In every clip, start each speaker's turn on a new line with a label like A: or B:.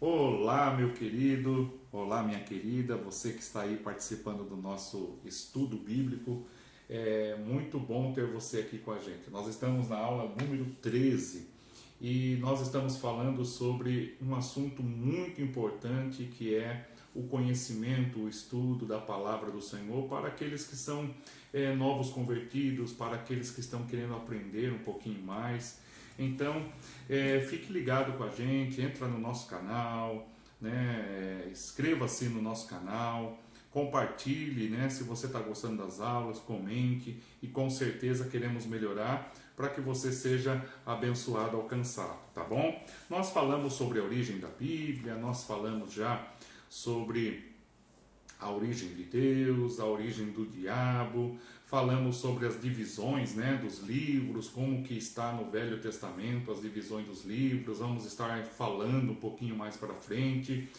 A: Olá, meu querido, olá, minha querida, você que está aí participando do nosso estudo bíblico. É muito bom ter você aqui com a gente. Nós estamos na aula número 13 e nós estamos falando sobre um assunto muito importante que é o conhecimento, o estudo da palavra do Senhor para aqueles que são novos convertidos, para aqueles que estão querendo aprender um pouquinho mais. Então, fique ligado com a gente, entra no nosso canal, né? Inscreva-se no nosso canal, compartilhe, né? Se você está gostando das aulas, comente e com certeza queremos melhorar para que você seja abençoado, alcançado, tá bom? Nós falamos sobre a origem da Bíblia, nós falamos já sobre a origem de Deus, a origem do diabo, falamos sobre as divisões, né, dos livros, como que está no Velho Testamento, as divisões dos livros, vamos estar falando um pouquinho mais para frente.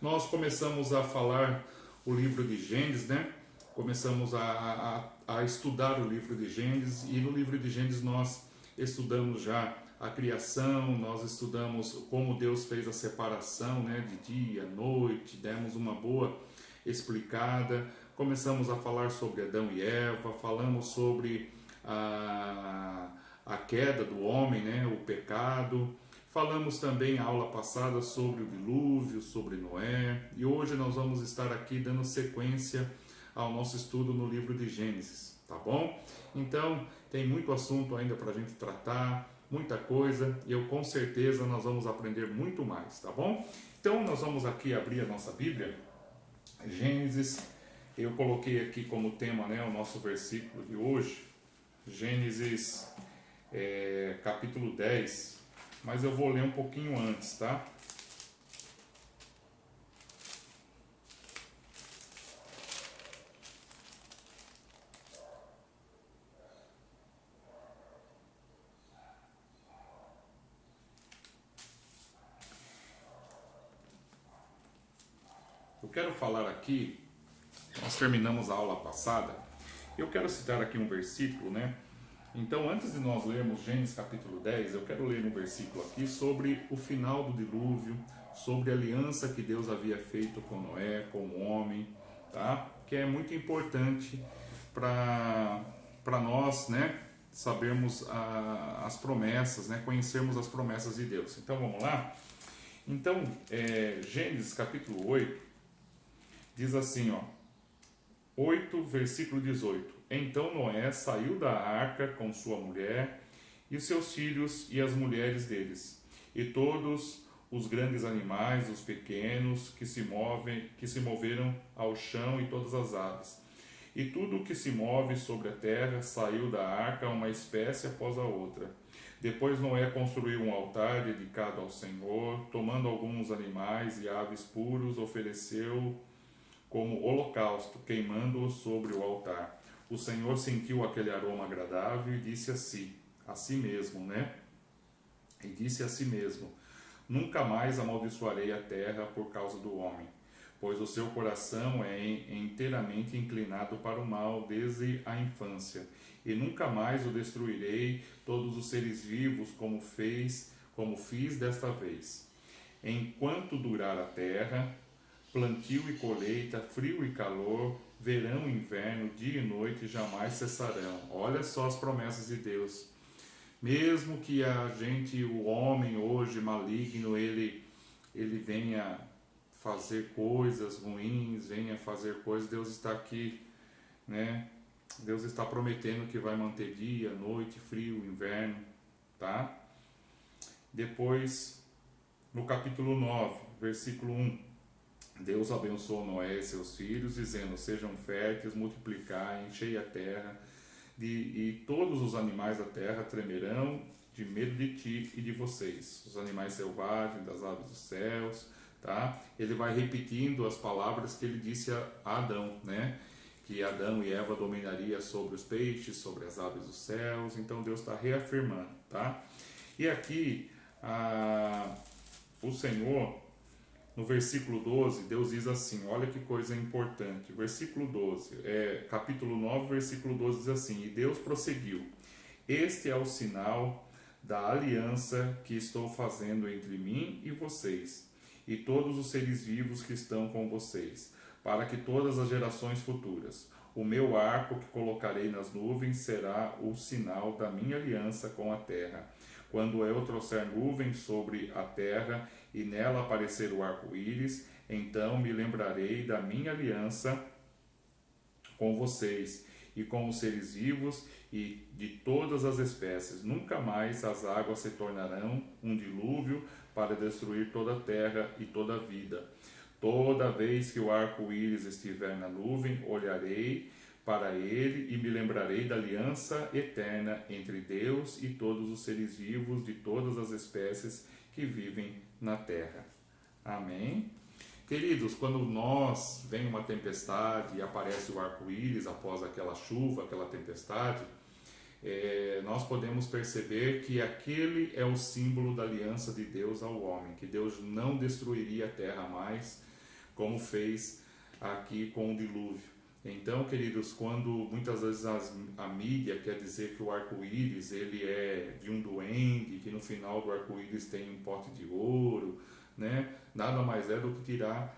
A: Nós começamos a falar o livro de Gênesis, né? Começamos a estudar o livro de Gênesis e no livro de Gênesis nós estudamos já a criação, nós estudamos como Deus fez a separação, né, de dia, noite, demos uma boa explicada, começamos a falar sobre Adão e Eva, falamos sobre a queda do homem, né, o pecado, falamos também na aula passada sobre o dilúvio, sobre Noé, e hoje nós vamos estar aqui dando sequência ao nosso estudo no livro de Gênesis, tá bom? Então, tem muito assunto ainda para a gente tratar, muita coisa, e eu com certeza nós vamos aprender muito mais, tá bom? Então, nós vamos aqui abrir a nossa Bíblia, Gênesis, eu coloquei aqui como tema, né, o nosso versículo de hoje, Gênesis capítulo 10, mas eu vou ler um pouquinho antes, tá? Eu quero falar aqui, nós terminamos a aula passada, eu quero citar aqui um versículo, né? Então, antes de nós lermos Gênesis capítulo 10, eu quero ler um versículo aqui sobre o final do dilúvio, sobre a aliança que Deus havia feito com Noé, com o homem, tá? Que é muito importante para nós, né? Sabermos as promessas, né? Conhecermos as promessas de Deus. Então, vamos lá? Então, Gênesis capítulo 8 diz assim, ó, 8, versículo 18. Então Noé saiu da arca com sua mulher e seus filhos e as mulheres deles, e todos os grandes animais, os pequenos que se moveram ao chão e todas as aves. E tudo o que se move sobre a terra saiu da arca, uma espécie após a outra. Depois Noé construiu um altar dedicado ao Senhor, tomando alguns animais e aves puros, ofereceu como holocausto, queimando-o sobre o altar. O Senhor sentiu aquele aroma agradável e disse a si mesmo, né? E disse a si mesmo: Nunca mais amaldiçoarei a terra por causa do homem, pois o seu coração é inteiramente inclinado para o mal desde a infância, e nunca mais o destruirei todos os seres vivos como fiz desta vez. Enquanto durar a terra, plantio e colheita, frio e calor, verão e inverno, dia e noite jamais cessarão. Olha só as promessas de Deus. Mesmo que o homem hoje maligno, ele venha fazer coisas ruins, venha fazer coisas, Deus está aqui, né? Deus está prometendo que vai manter dia, noite, frio, inverno, tá? Depois, no capítulo 9, versículo 1, Deus abençoou Noé e seus filhos, dizendo: Sejam férteis, multiplicai, enchei a terra, e todos os animais da terra tremerão de medo de ti e de vocês, os animais selvagens, das aves dos céus, tá? Ele vai repetindo as palavras que ele disse a Adão, né? Que Adão e Eva dominaria sobre os peixes, sobre as aves dos céus. Então Deus está reafirmando, tá? E aqui o Senhor, no versículo 12, Deus diz assim, olha que coisa importante, versículo 12, capítulo 9, versículo 12 diz assim: E Deus prosseguiu: Este é o sinal da aliança que estou fazendo entre mim e vocês e todos os seres vivos que estão com vocês, para que todas as gerações futuras. O meu arco que colocarei nas nuvens será o sinal da minha aliança com a terra. Quando eu trouxer nuvens sobre a terra e nela aparecer o arco-íris, então me lembrarei da minha aliança com vocês e com os seres vivos e de todas as espécies. Nunca mais as águas se tornarão um dilúvio para destruir toda a terra e toda a vida. Toda vez que o arco-íris estiver na nuvem, olharei para ele e me lembrarei da aliança eterna entre Deus e todos os seres vivos de todas as espécies que vivem na terra. Amém? Queridos, quando vem uma tempestade e aparece o arco-íris após aquela chuva, aquela tempestade, nós podemos perceber que aquele é o símbolo da aliança de Deus ao homem, que Deus não destruiria a terra mais, como fez aqui com o dilúvio. Então, queridos, quando muitas vezes a mídia quer dizer que o arco-íris ele é de um duende, que no final do arco-íris tem um pote de ouro, né? Nada mais é do que tirar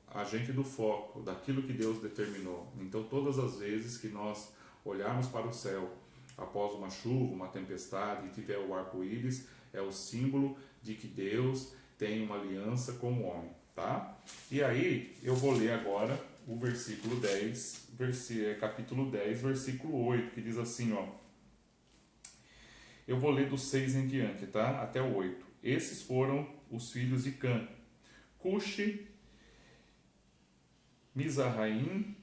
A: a gente do foco, daquilo que Deus determinou. Então, todas as vezes que nós olharmos para o céu após uma chuva, uma tempestade e tiver o arco-íris, é o símbolo de que Deus tem uma aliança com o homem, tá? E aí, eu vou ler agora o versículo 10, capítulo 10, versículo 8, que diz assim, ó. Eu vou ler do 6 em diante, tá? Até o 8. Esses foram os filhos de Cã: Cuxi, Mizraim,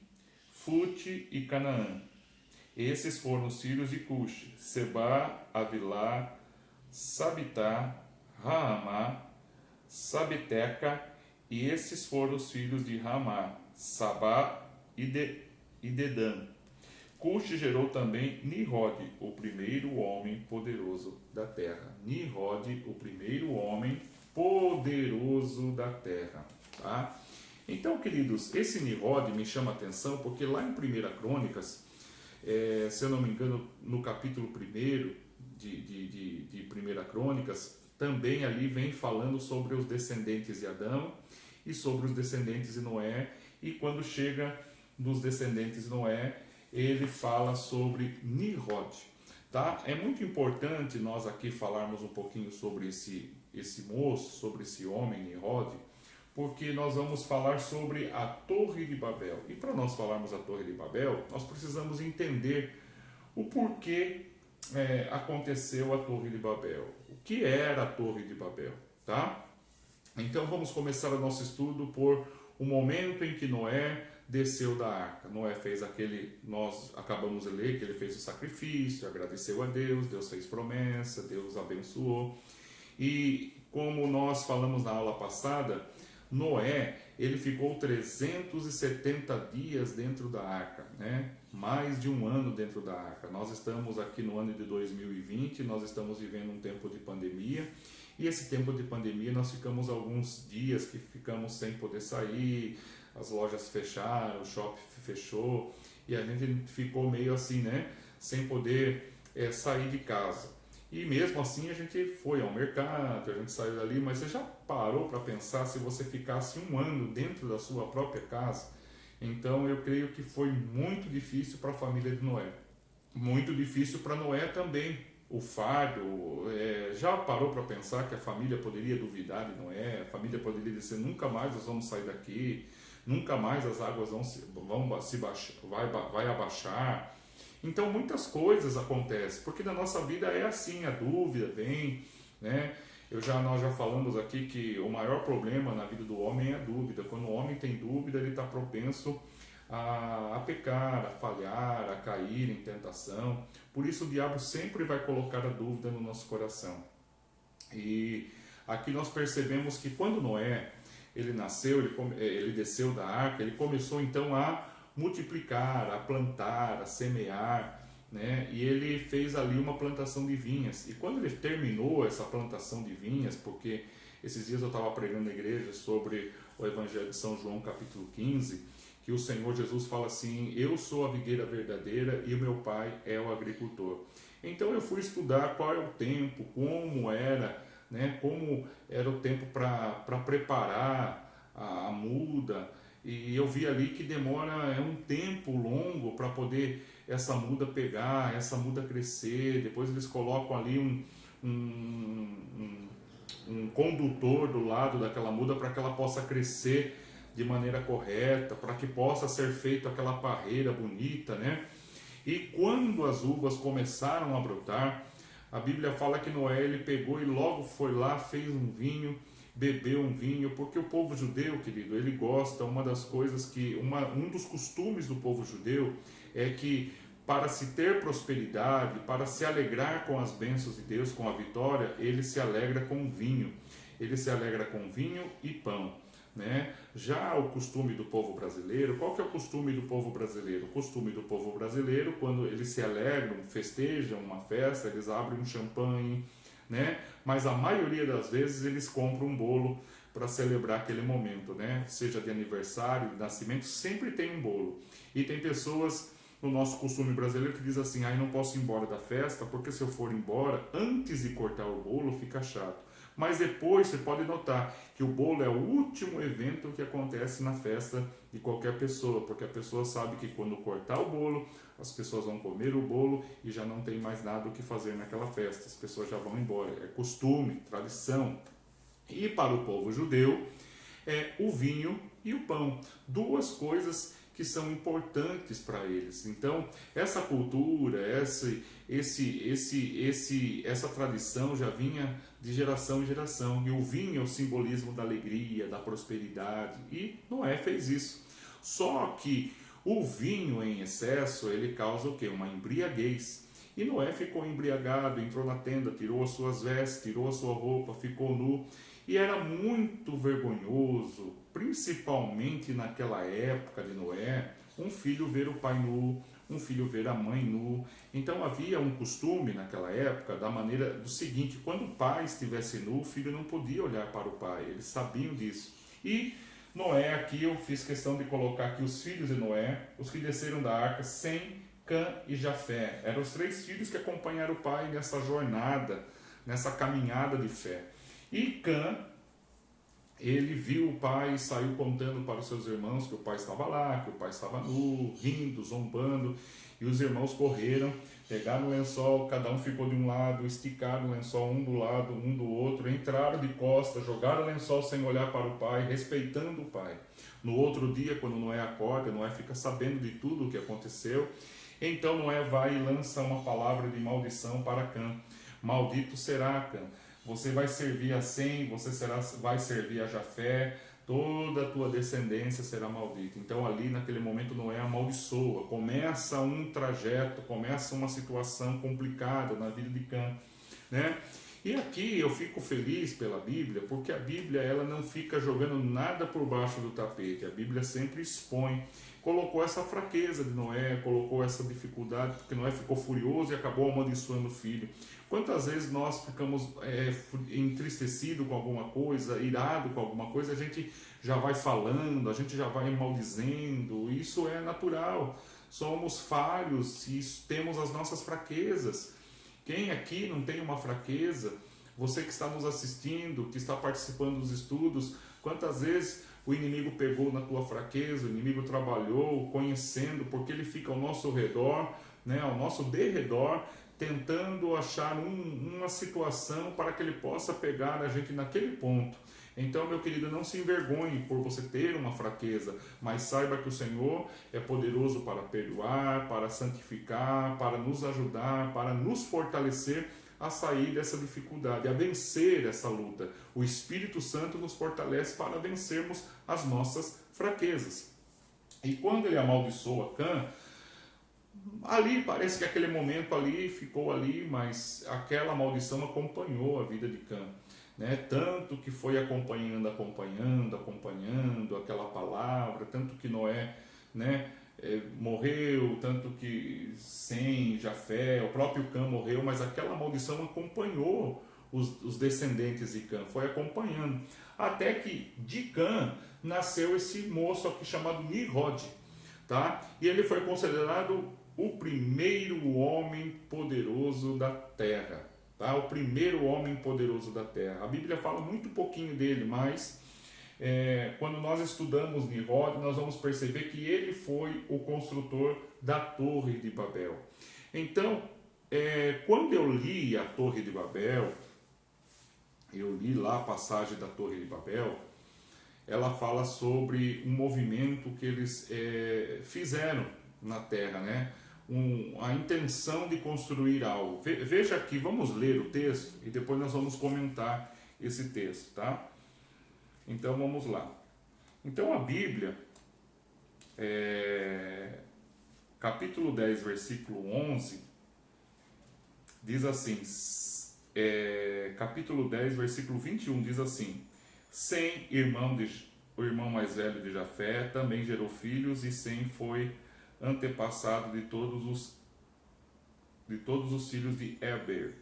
A: Fute e Canaã. Esses foram os filhos de Cuxi: Seba, Avilá, Sabitá, Raamá, Sabeteca. E esses foram os filhos de Ramá: Sabá e Dedã. Cuxi gerou também Nimrod, o primeiro homem poderoso da terra. Nimrod, o primeiro homem poderoso da terra. Tá? Então, queridos, esse Nimrod me chama a atenção porque lá em 1 Crônicas, se eu não me engano, no capítulo 1 de 1 Crônicas, também ali vem falando sobre os descendentes de Adão e sobre os descendentes de Noé. E quando chega nos descendentes de Noé, ele fala sobre Nimrod, tá? É muito importante nós aqui falarmos um pouquinho sobre esse moço, sobre esse homem Nimrod, porque nós vamos falar sobre a Torre de Babel. E para nós falarmos a Torre de Babel, nós precisamos entender o porquê aconteceu a Torre de Babel. O que era a Torre de Babel, tá? Então vamos começar o nosso estudo por o momento em que Noé desceu da arca. Noé fez nós acabamos de ler que ele fez o sacrifício, agradeceu a Deus, Deus fez promessa, Deus abençoou. E como nós falamos na aula passada, Noé, ele ficou 370 dias dentro da arca, né? Mais de um ano dentro da arca. Nós estamos aqui no ano de 2020, nós estamos vivendo um tempo de pandemia, e esse tempo de pandemia nós ficamos alguns dias que ficamos sem poder sair, as lojas fecharam, o shopping fechou, e a gente ficou meio assim, né? Sem poder sair de casa. E mesmo assim a gente foi ao mercado, a gente saiu dali, mas você já parou para pensar se você ficasse um ano dentro da sua própria casa? Então eu creio que foi muito difícil para a família de Noé. Muito difícil para Noé também. O fardo, já parou para pensar que a família poderia duvidar de Noé? A família poderia dizer, nunca mais nós vamos sair daqui, nunca mais as águas vai abaixar. Então muitas coisas acontecem, porque na nossa vida é assim, a dúvida vem, né? Nós já falamos aqui que o maior problema na vida do homem é a dúvida. Quando o homem tem dúvida, ele está propenso a pecar, a falhar, a cair em tentação. Por isso o diabo sempre vai colocar a dúvida no nosso coração. E aqui nós percebemos que quando Noé ele nasceu, ele desceu da arca, ele começou então a multiplicar, a plantar, a semear, né? E ele fez ali uma plantação de vinhas. E quando ele terminou essa plantação de vinhas, porque esses dias eu estava pregando na igreja sobre o Evangelho de São João, capítulo 15, que o Senhor Jesus fala assim, eu sou a videira verdadeira e o meu pai é o agricultor. Então eu fui estudar qual é o tempo, como era né? Como era o tempo para preparar a muda. E eu vi ali que demora um tempo longo para poder essa muda pegar, essa muda crescer. Depois eles colocam ali um condutor do lado daquela muda para que ela possa crescer de maneira correta, para que possa ser feita aquela parreira bonita, né? E quando as uvas começaram a brotar, a Bíblia fala que Noé ele pegou e logo foi lá, fez um vinho, bebeu um vinho, porque o povo judeu, querido, ele gosta, uma das coisas que, um dos costumes do povo judeu é que para se ter prosperidade, para se alegrar com as bênçãos de Deus, com a vitória, ele se alegra com vinho. Ele se alegra com vinho e pão, né? Já o costume do povo brasileiro, qual que é o costume do povo brasileiro? O costume do povo brasileiro, quando eles se alegram, festejam uma festa, eles abrem um champanhe, né? Mas a maioria das vezes eles compram um bolo para celebrar aquele momento, né? Seja de aniversário, de nascimento, sempre tem um bolo. E tem pessoas no nosso costume brasileiro que diz assim: não posso ir embora da festa, porque se eu for embora antes de cortar o bolo fica chato. Mas depois você pode notar que o bolo é o último evento que acontece na festa de qualquer pessoa, porque a pessoa sabe que quando cortar o bolo, as pessoas vão comer o bolo e já não tem mais nada o que fazer naquela festa, as pessoas já vão embora. É costume, tradição. E para o povo judeu, é o vinho e o pão, duas coisas que são importantes para eles. Então, essa cultura, essa tradição já vinha de geração em geração. E o vinho é o simbolismo da alegria, da prosperidade. E Noé fez isso. Só que o vinho em excesso, ele causa o quê? Uma embriaguez. E Noé ficou embriagado, entrou na tenda, tirou as suas vestes, tirou a sua roupa, ficou nu. E era muito vergonhoso, principalmente naquela época de Noé, um filho ver o pai nu, um filho ver a mãe nu. Então havia um costume naquela época da maneira do seguinte: quando o pai estivesse nu, o filho não podia olhar para o pai, eles sabiam disso. E Noé, aqui eu fiz questão de colocar aqui os filhos de Noé, os que desceram da arca, Sem, Cã e Jafé. Eram os 3 filhos que acompanharam o pai nessa jornada, nessa caminhada de fé. E Cã, ele viu o pai e saiu contando para os seus irmãos que o pai estava lá, que o pai estava nu, rindo, zombando. E os irmãos correram, pegaram o lençol, cada um ficou de um lado, esticaram o lençol um do lado, um do outro, entraram de costas, jogaram o lençol sem olhar para o pai, respeitando o pai. No outro dia, quando Noé acorda, Noé fica sabendo de tudo o que aconteceu. Então Noé vai e lança uma palavra de maldição para Cã. Maldito será Cã. Você vai servir a Sem, vai servir a Jafé, toda a tua descendência será maldita. Então ali naquele momento Noé amaldiçoa, começa um trajeto, começa uma situação complicada na vida de Cã, né? E aqui eu fico feliz pela Bíblia, porque a Bíblia ela não fica jogando nada por baixo do tapete, a Bíblia sempre expõe. Colocou essa fraqueza de Noé, colocou essa dificuldade, porque Noé ficou furioso e acabou amaldiçoando o filho. Quantas vezes nós ficamos entristecidos com alguma coisa, irado com alguma coisa, a gente já vai falando, a gente já vai maldizendo, isso é natural. Somos falhos e temos as nossas fraquezas. Quem aqui não tem uma fraqueza? Você que está nos assistindo, que está participando dos estudos, quantas vezes o inimigo pegou na tua fraqueza, o inimigo trabalhou conhecendo, porque ele fica ao nosso redor, né, ao nosso derredor, tentando achar uma situação para que ele possa pegar a gente naquele ponto. Então, meu querido, não se envergonhe por você ter uma fraqueza, mas saiba que o Senhor é poderoso para perdoar, para santificar, para nos ajudar, para nos fortalecer a sair dessa dificuldade, a vencer essa luta. O Espírito Santo nos fortalece para vencermos as nossas fraquezas. E quando ele amaldiçoa Cã, ali parece que aquele momento ali ficou ali, mas aquela maldição acompanhou a vida de Cã, né? Tanto que foi acompanhando aquela palavra, tanto que Noé, né, morreu, tanto que Sem, Jafé, o próprio Cã morreu, mas aquela maldição acompanhou os descendentes de Cã, foi acompanhando, até que de Cã nasceu esse moço aqui chamado Nimrod, tá? E ele foi considerado o primeiro homem poderoso da terra, tá? O primeiro homem poderoso da terra. A Bíblia fala muito pouquinho dele, mas quando nós estudamos Nimrod, nós vamos perceber que ele foi o construtor da Torre de Babel. Então, quando eu li a Torre de Babel, eu li lá a passagem da Torre de Babel, ela fala sobre um movimento que eles fizeram na terra, né? A intenção de construir algo. Veja aqui, vamos ler o texto e depois nós vamos comentar esse texto, tá? Então vamos lá. Então a Bíblia, capítulo 10, versículo 11, diz assim, capítulo 10, versículo 21, diz assim: Sem, o irmão mais velho de Jafé, também gerou filhos, e Sem foi antepassado de todos os filhos de Eber.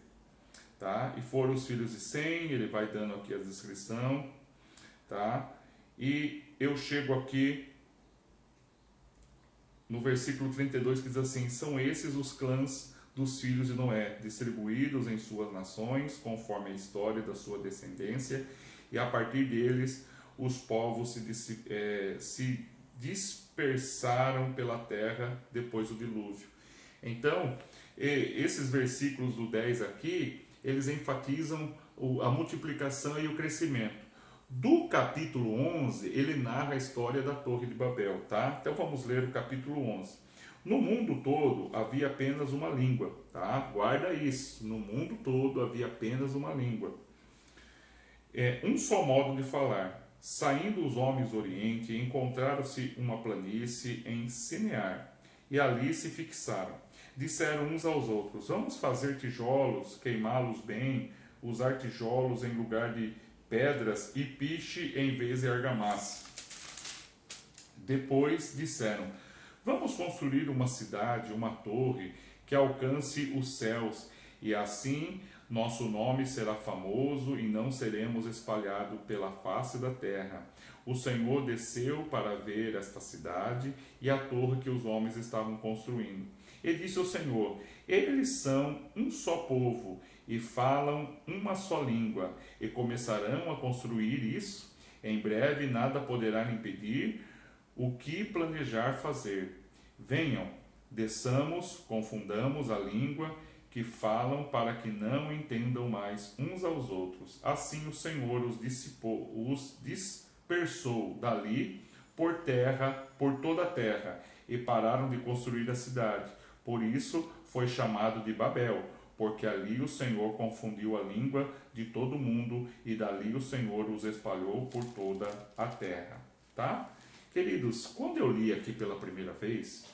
A: Tá? E foram os filhos de Sem, ele vai dando aqui a descrição, tá? E eu chego aqui no versículo 32, que diz assim: São esses os clãs dos filhos de Noé, distribuídos em suas nações, conforme a história da sua descendência, e a partir deles os povos se dispersaram pela terra depois do dilúvio. Então, esses versículos do 10 aqui, eles enfatizam a multiplicação e o crescimento. Do capítulo 11, ele narra a história da Torre de Babel, tá? Então vamos ler o capítulo 11. No mundo todo havia apenas uma língua, tá? Guarda isso, no mundo todo havia apenas uma língua. Um só modo de falar. Saindo os homens do Oriente, encontraram-se uma planície em Sinear, e ali se fixaram. Disseram uns aos outros: Vamos fazer tijolos, queimá-los bem, usar tijolos em lugar de pedras e piche em vez de argamassa. Depois disseram: Vamos construir uma cidade, uma torre, que alcance os céus, e assim nosso nome será famoso e não seremos espalhados pela face da terra. O Senhor desceu para ver esta cidade e a torre que os homens estavam construindo. E disse ao Senhor: Eles são um só povo e falam uma só língua, e começarão a construir isso. Em breve nada poderá impedir o que planejar fazer. Venham, desçamos, confundamos a língua que falam, para que não entendam mais uns aos outros. Assim o Senhor os dispersou dali por terra, por toda a terra, e pararam de construir a cidade. Por isso foi chamado de Babel, porque ali o Senhor confundiu a língua de todo mundo, e dali o Senhor os espalhou por toda a terra. Tá? Queridos, quando eu li aqui pela primeira vez,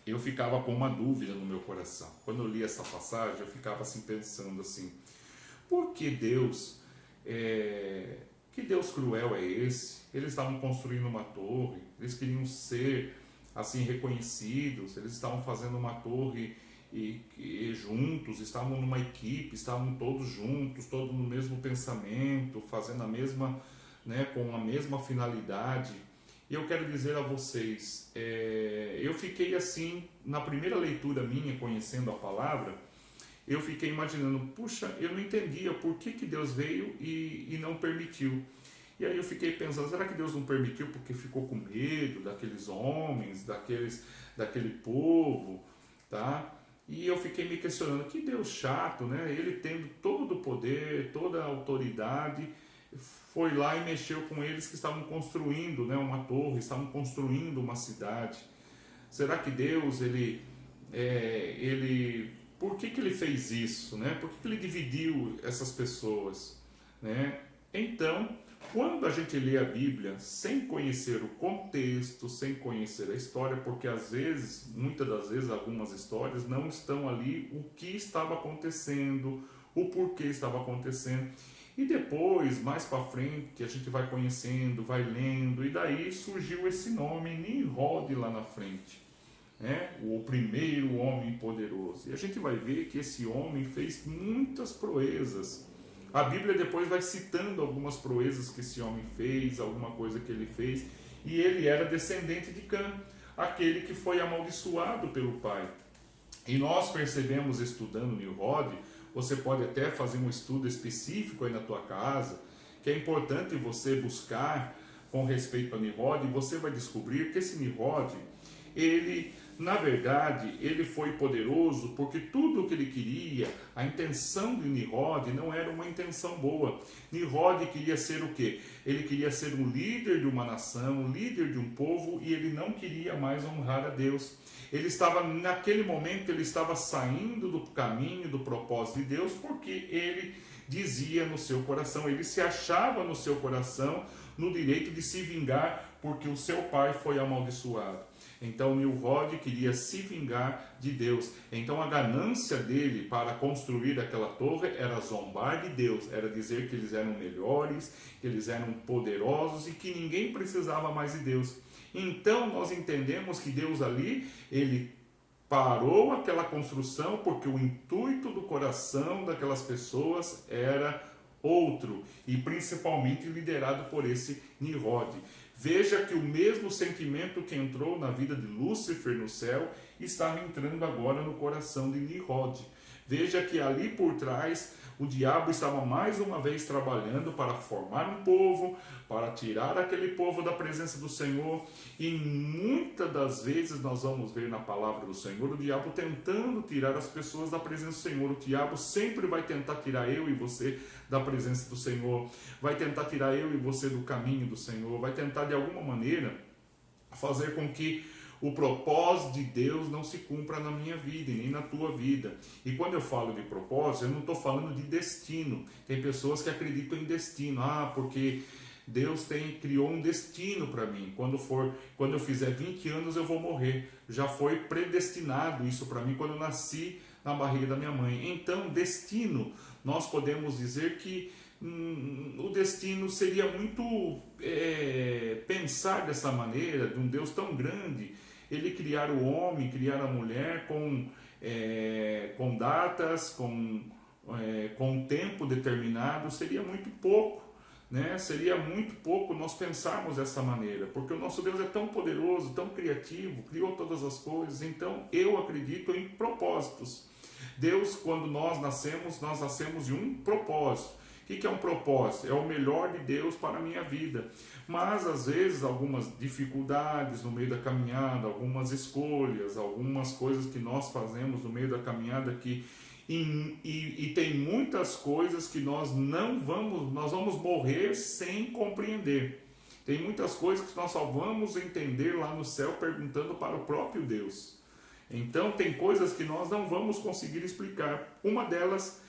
A: eu ficava com uma dúvida no meu coração. Quando eu li essa passagem, eu ficava assim pensando assim: por que Deus, que Deus cruel é esse? Eles estavam construindo uma torre, eles queriam ser assim reconhecidos, eles estavam fazendo uma torre e juntos, estavam numa equipe, estavam todos juntos, todos no mesmo pensamento, fazendo a mesma, né, com a mesma finalidade. E eu quero dizer a vocês, eu fiquei assim, na primeira leitura minha, conhecendo a palavra, eu fiquei imaginando: puxa, eu não entendia por que Deus veio e não permitiu. E aí eu fiquei pensando: será que Deus não permitiu porque ficou com medo daqueles homens, daquele povo, tá? E eu fiquei me questionando: que Deus chato, né? Ele tendo todo o poder, toda a autoridade, foi lá e mexeu com eles que estavam construindo, né, uma torre, estavam construindo uma cidade. Será que Deus, por que ele fez isso, né? Por que ele dividiu essas pessoas, né? Então, quando a gente lê a Bíblia sem conhecer o contexto, sem conhecer a história, porque às vezes, muitas das vezes, algumas histórias não estão ali o que estava acontecendo, o porquê estava acontecendo. E depois, mais para frente, que a gente vai conhecendo, vai lendo, e daí surgiu esse nome Nimrod lá na frente, né? O primeiro homem poderoso. E a gente vai ver que esse homem fez muitas proezas. A Bíblia depois vai citando algumas proezas que esse homem fez, alguma coisa que ele fez, e ele era descendente de Cã, aquele que foi amaldiçoado pelo pai. E nós percebemos, estudando Nimrod, você pode até fazer um estudo específico aí na tua casa, que é importante você buscar com respeito a Nimrod, e você vai descobrir que esse Nimrod, ele, na verdade, ele foi poderoso porque tudo o que ele queria, a intenção de Nimrod não era uma intenção boa. Nimrod queria ser o quê? Ele queria ser um líder de uma nação, um líder de um povo, e ele não queria mais honrar a Deus. Ele estava, naquele momento, ele estava saindo do caminho, do propósito de Deus, porque ele dizia no seu coração, ele se achava no seu coração no direito de se vingar, porque o seu pai foi amaldiçoado. Então Nimrod queria se vingar de Deus. Então a ganância dele para construir aquela torre era zombar de Deus, era dizer que eles eram melhores, que eles eram poderosos e que ninguém precisava mais de Deus. Então nós entendemos que Deus ali, ele parou aquela construção porque o intuito do coração daquelas pessoas era outro, e principalmente liderado por esse Nimrod. Veja que o mesmo sentimento que entrou na vida de Lúcifer no céu estava entrando agora no coração de Nimrod. Veja que ali por trás o diabo estava mais uma vez trabalhando para formar um povo, para tirar aquele povo da presença do Senhor. E muitas das vezes nós vamos ver na palavra do Senhor o diabo tentando tirar as pessoas da presença do Senhor. O diabo sempre vai tentar tirar eu e você da presença do Senhor, vai tentar tirar eu e você do caminho do Senhor, vai tentar de alguma maneira fazer com que o propósito de Deus não se cumpra na minha vida e nem na tua vida. E quando eu falo de propósito, eu não estou falando de destino. Tem pessoas que acreditam em destino. Porque Deus criou um destino para mim. Quando eu fizer 20 anos eu vou morrer. Já foi predestinado isso para mim quando eu nasci na barriga da minha mãe. Então, destino, nós podemos dizer que o destino seria muito pensar dessa maneira, de um Deus tão grande, ele criar o homem, criar a mulher com datas, com um tempo determinado, seria muito pouco, né? Seria muito pouco nós pensarmos dessa maneira, porque o nosso Deus é tão poderoso, tão criativo, criou todas as coisas. Então eu acredito em propósitos. Deus, quando nós nascemos de um propósito. O que é um propósito? É o melhor de Deus para a minha vida. Mas às vezes algumas dificuldades no meio da caminhada, algumas escolhas, algumas coisas que nós fazemos no meio da caminhada e tem muitas coisas que nós vamos morrer sem compreender. Tem muitas coisas que nós só vamos entender lá no céu perguntando para o próprio Deus. Então tem coisas que nós não vamos conseguir explicar. Uma delas,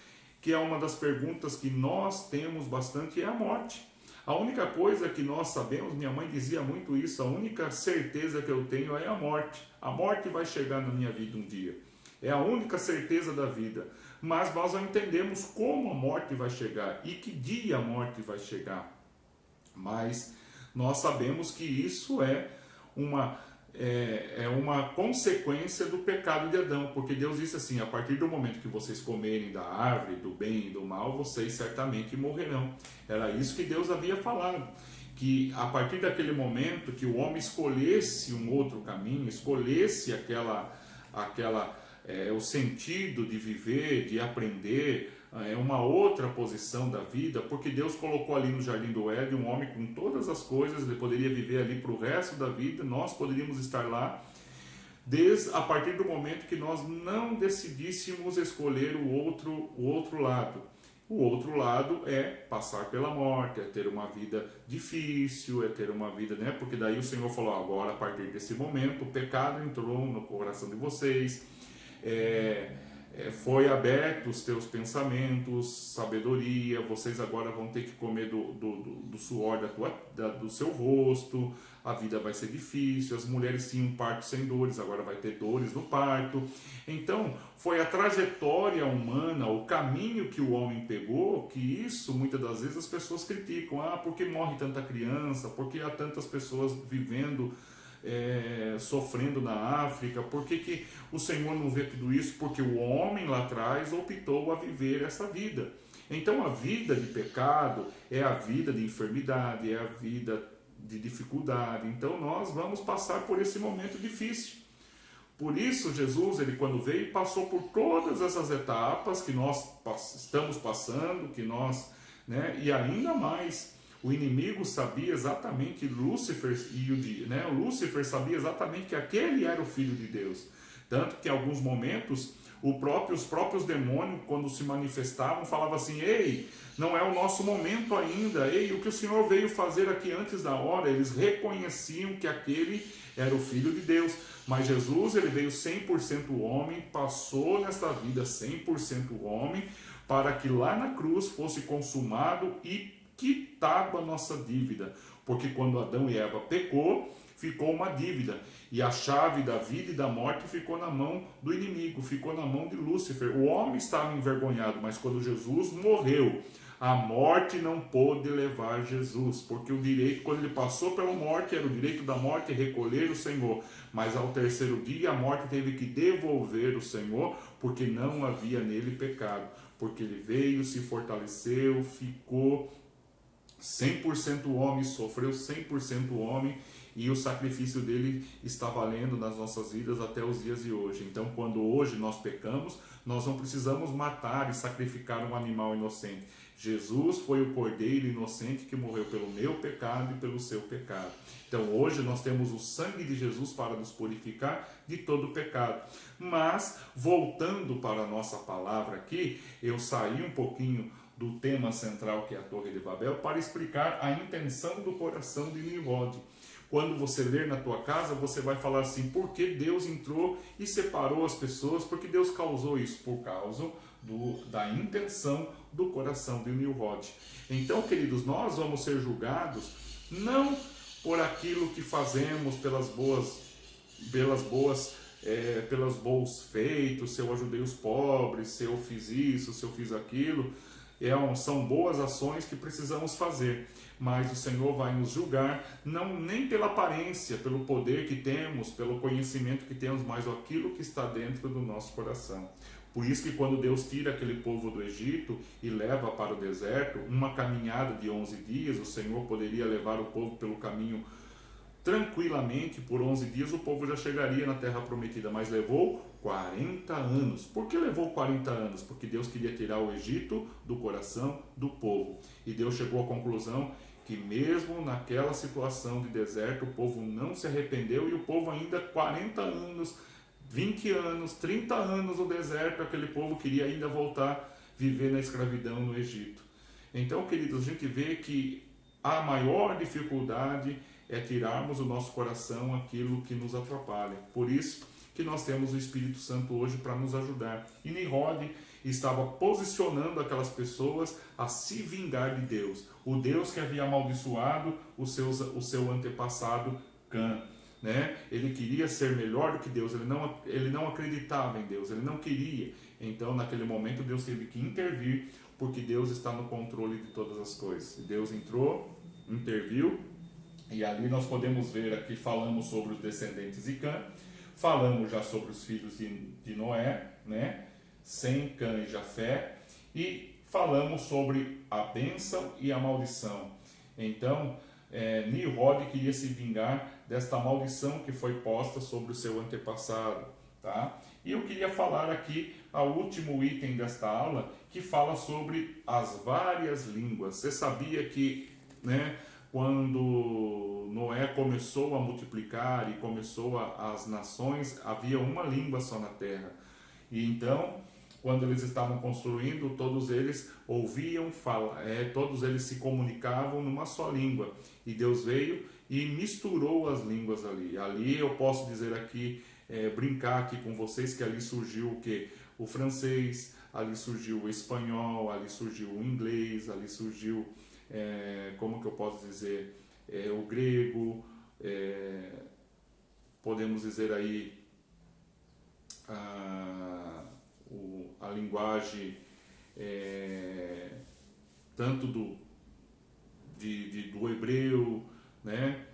A: que é uma das perguntas que nós temos bastante, é a morte. A única coisa que nós sabemos, minha mãe dizia muito isso, a única certeza que eu tenho é a morte. A morte vai chegar na minha vida um dia. É a única certeza da vida. Mas nós não entendemos como a morte vai chegar e que dia a morte vai chegar. Mas nós sabemos que isso é uma consequência do pecado de Adão, porque Deus disse assim: a partir do momento que vocês comerem da árvore do bem e do mal, vocês certamente morrerão. Era isso que Deus havia falado, que a partir daquele momento que o homem escolhesse um outro caminho, escolhesse o sentido de viver, de aprender, uma outra posição da vida, porque Deus colocou ali no Jardim do Éden um homem com todas as coisas, ele poderia viver ali para o resto da vida, nós poderíamos estar lá, a partir do momento que nós não decidíssemos escolher o outro lado. O outro lado é passar pela morte, é ter uma vida difícil, é ter uma vida, né? Porque daí o Senhor falou: agora, a partir desse momento, o pecado entrou no coração de vocês, foi aberto os teus pensamentos, sabedoria, vocês agora vão ter que comer do suor do seu rosto, a vida vai ser difícil, as mulheres tinham um parto sem dores, agora vai ter dores no parto. Então, foi a trajetória humana, o caminho que o homem pegou, que isso, muitas das vezes, as pessoas criticam. Por que morre tanta criança? Por que há tantas pessoas vivendo sofrendo na África? Por que o Senhor não vê tudo isso? Porque o homem lá atrás optou a viver essa vida. Então a vida de pecado é a vida de enfermidade, é a vida de dificuldade. Então nós vamos passar por esse momento difícil. Por isso Jesus, ele quando veio, passou por todas essas etapas que nós estamos passando, que nós, né, e ainda mais, o inimigo sabia exatamente, Lúcifer o Lúcifer sabia exatamente que aquele era o Filho de Deus. Tanto que em alguns momentos os próprios demônios, quando se manifestavam, falavam assim: ei, não é o nosso momento ainda, ei, o que o Senhor veio fazer aqui antes da hora. Eles reconheciam que aquele era o Filho de Deus. Mas Jesus, ele veio 100% homem, passou nessa vida 100% homem, para que lá na cruz fosse consumado e quitado a nossa dívida. Porque quando Adão e Eva pecou, ficou uma dívida. E a chave da vida e da morte ficou na mão do inimigo, ficou na mão de Lúcifer. O homem estava envergonhado, mas quando Jesus morreu, a morte não pôde levar Jesus, porque o direito, quando ele passou pela morte, era o direito da morte recolher o Senhor. Mas ao terceiro dia, a morte teve que devolver o Senhor, porque não havia nele pecado. Porque ele veio, se fortaleceu, ficou 100% homem, sofreu 100% homem, e o sacrifício dele está valendo nas nossas vidas até os dias de hoje. Então, quando hoje nós pecamos, nós não precisamos matar e sacrificar um animal inocente. Jesus foi o cordeiro inocente que morreu pelo meu pecado e pelo seu pecado. Então, hoje nós temos o sangue de Jesus para nos purificar de todo o pecado. Mas, voltando para a nossa palavra aqui, eu saí um pouquinho do tema central, que é a Torre de Babel, para explicar a intenção do coração de Nimrod. Quando você ler na tua casa, você vai falar assim: por que Deus entrou e separou as pessoas? Porque Deus causou isso? Por causa da intenção do coração de Nimrod. Então, queridos, nós vamos ser julgados não por aquilo que fazemos, pelos bons feitos, se eu ajudei os pobres, se eu fiz isso, se eu fiz aquilo. São boas ações que precisamos fazer, mas o Senhor vai nos julgar, não nem pela aparência, pelo poder que temos, pelo conhecimento que temos, mas aquilo que está dentro do nosso coração. Por isso que quando Deus tira aquele povo do Egito e leva para o deserto, uma caminhada de 11 dias, o Senhor poderia levar o povo pelo caminho tranquilamente, por 11 dias o povo já chegaria na terra prometida, mas levou 40 anos. Por que levou 40 anos? Porque Deus queria tirar o Egito do coração do povo. E Deus chegou à conclusão que mesmo naquela situação de deserto, o povo não se arrependeu, e o povo ainda 40 anos, 20 anos, 30 anos no deserto, aquele povo queria ainda voltar a viver na escravidão no Egito. Então, queridos, a gente vê que a maior dificuldade é tirarmos do nosso coração aquilo que nos atrapalha. Por isso que nós temos o Espírito Santo hoje para nos ajudar. E Nimrod estava posicionando aquelas pessoas a se vingar de Deus. O Deus que havia amaldiçoado o seu antepassado Cã. Né? Ele queria ser melhor do que Deus, ele não acreditava em Deus, ele não queria. Então, naquele momento, Deus teve que intervir, porque Deus está no controle de todas as coisas. Deus entrou, interviu, e ali nós podemos ver, aqui falamos sobre os descendentes de Cã, falamos já sobre os filhos de Noé, né? Sem, Cã e Jafé, e falamos sobre a bênção e a maldição. Então, Nimrod queria se vingar desta maldição que foi posta sobre o seu antepassado, tá? E eu queria falar aqui o último item desta aula, que fala sobre as várias línguas. Você sabia que, né, quando Noé começou a multiplicar e começou as nações, havia uma língua só na terra. E então, quando eles estavam construindo, todos eles ouviam falar, todos eles se comunicavam numa só língua. E Deus veio e misturou as línguas ali. Ali eu posso dizer aqui, brincar aqui com vocês, que ali surgiu o quê? O francês, ali surgiu o espanhol, ali surgiu o inglês, ali surgiu, como que eu posso dizer, o grego, podemos dizer aí a linguagem tanto do hebreu, né?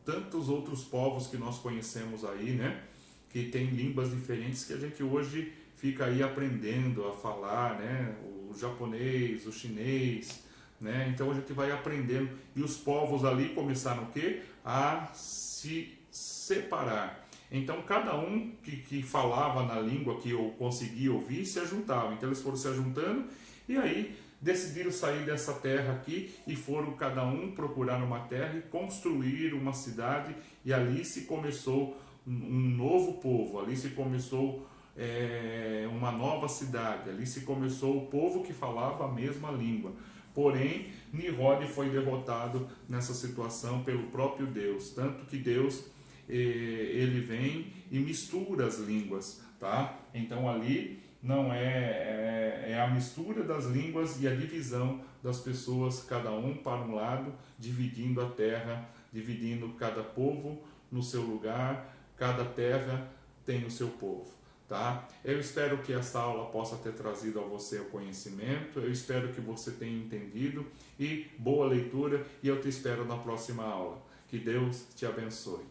A: Tantos outros povos que nós conhecemos aí, né? Que tem línguas diferentes que a gente hoje fica aí aprendendo a falar, né? O japonês, o chinês, né? Então a gente vai aprendendo. E os povos ali começaram o quê? A se separar. Então cada um que falava na língua que eu conseguia ouvir se ajuntava. Então eles foram se ajuntando e aí decidiram sair dessa terra aqui e foram cada um procurar uma terra e construir uma cidade, e ali se começou um novo povo, ali se começou uma nova cidade, ali se começou o povo que falava a mesma língua. Porém, Nimrod foi derrotado nessa situação pelo próprio Deus, tanto que Deus ele vem e mistura as línguas, tá? Então ali não é a mistura das línguas e a divisão das pessoas, cada um para um lado, dividindo a terra, dividindo cada povo no seu lugar, cada terra tem o seu povo. Tá? Eu espero que essa aula possa ter trazido a você o conhecimento, eu espero que você tenha entendido, e boa leitura, e eu te espero na próxima aula. Que Deus te abençoe.